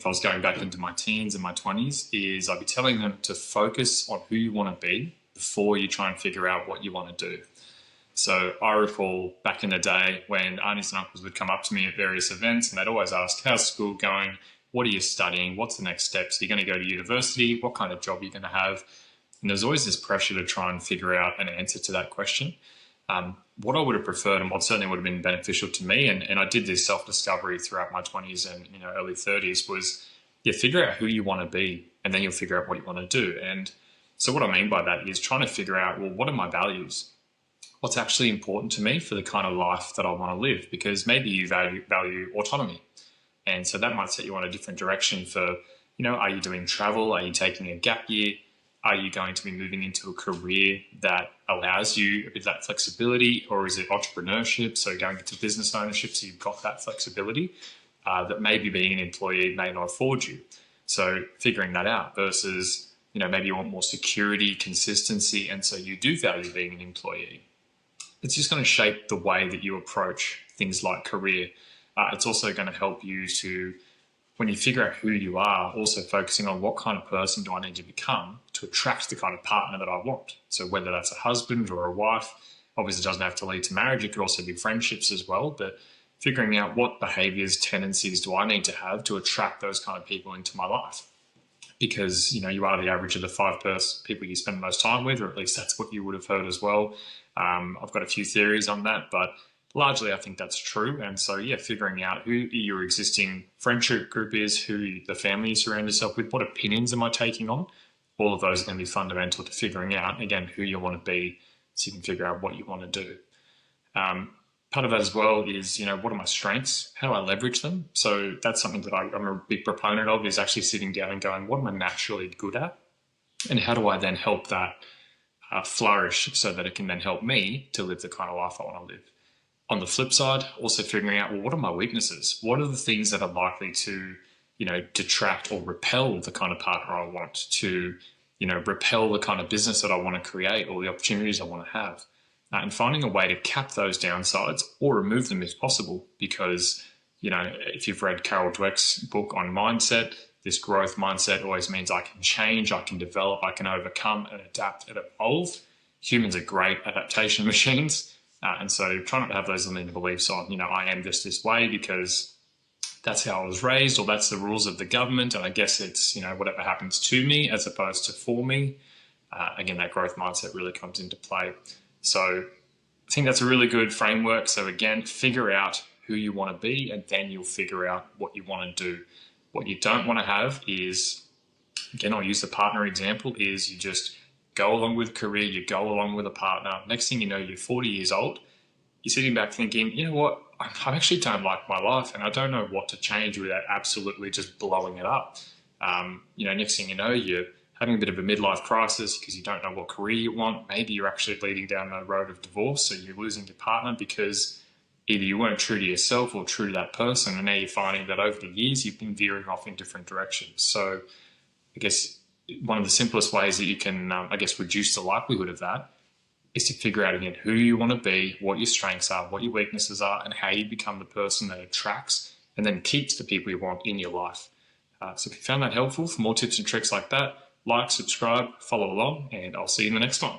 if I was going back into my teens and my 20s, is I'd be telling them to focus on who you want to be before you try and figure out what you want to do. So I recall back in the day when aunties and uncles would come up to me at various events and they'd always ask, how's school going? What are you studying? What's the next steps? Are you going to go to university? What kind of job are you going to have? And there's always this pressure to try and figure out an answer to that question. What I would have preferred and what certainly would have been beneficial to me, and I did this self-discovery throughout my 20s and early 30s, was figure out who you want to be and then you'll figure out what you want to do. And so what I mean by that is trying to figure out, well, what are my values? What's actually important to me for the kind of life that I want to live? Because maybe you value autonomy. And so that might set you on a different direction for, are you doing travel? Are you taking a gap year? Are you going to be moving into a career that allows you a bit of that flexibility, or is it entrepreneurship? So going into business ownership, so you've got that flexibility that maybe being an employee may not afford you. So figuring that out versus, maybe you want more security, consistency, and so you do value being an employee. It's just going to shape the way that you approach things like career. It's also going to help you to, when you figure out who you are, also focusing on what kind of person do I need to become to attract the kind of partner that I want. So whether that's a husband or a wife, obviously it doesn't have to lead to marriage. It could also be friendships as well. But figuring out what behaviours, tendencies do I need to have to attract those kind of people into my life. Because, you are the average of the 5 people you spend the most time with, or at least that's what you would have heard as well. I've got a few theories on that, but largely I think that's true. And so, figuring out who your existing friendship group is, who the family you surround yourself with, what opinions am I taking on? All of those are going to be fundamental to figuring out, again, who you want to be so you can figure out what you want to do. Part of that as well is, what are my strengths? How do I leverage them? So that's something that I'm a big proponent of, is actually sitting down and going, what am I naturally good at? And how do I then help that flourish so that it can then help me to live the kind of life I want to live? On the flip side, also figuring out, well, what are my weaknesses? What are the things that are likely to, detract or repel the kind of partner I want, to, repel the kind of business that I want to create or the opportunities I want to have? And finding a way to cap those downsides or remove them if possible. Because, if you've read Carol Dweck's book on mindset, this growth mindset always means I can change, I can develop, I can overcome and adapt and evolve. Humans are great adaptation machines. And so try not to have those limiting beliefs on, I am just this way because that's how I was raised, or that's the rules of the government. And I guess it's, whatever happens to me as opposed to for me. Again, that growth mindset really comes into play. So I think that's a really good framework. So again, figure out who you want to be, and then you'll figure out what you want to do. What you don't want to have is, again, I'll use the partner example, is you just go along with career, you go along with a partner. Next thing you know, you're 40 years old. You're sitting back thinking, you know what, I actually don't like my life and I don't know what to change without absolutely just blowing it up. Next thing you know, you're having a bit of a midlife crisis because you don't know what career you want. Maybe you're actually leading down the road of divorce, so you're losing your partner because either you weren't true to yourself or true to that person, and now you're finding that over the years you've been veering off in different directions. So I guess one of the simplest ways that you can, reduce the likelihood of that is to figure out, again, who you want to be, what your strengths are, what your weaknesses are, and how you become the person that attracts and then keeps the people you want in your life. So if you found that helpful, for more tips and tricks like that, like, subscribe, follow along, and I'll see you in the next one.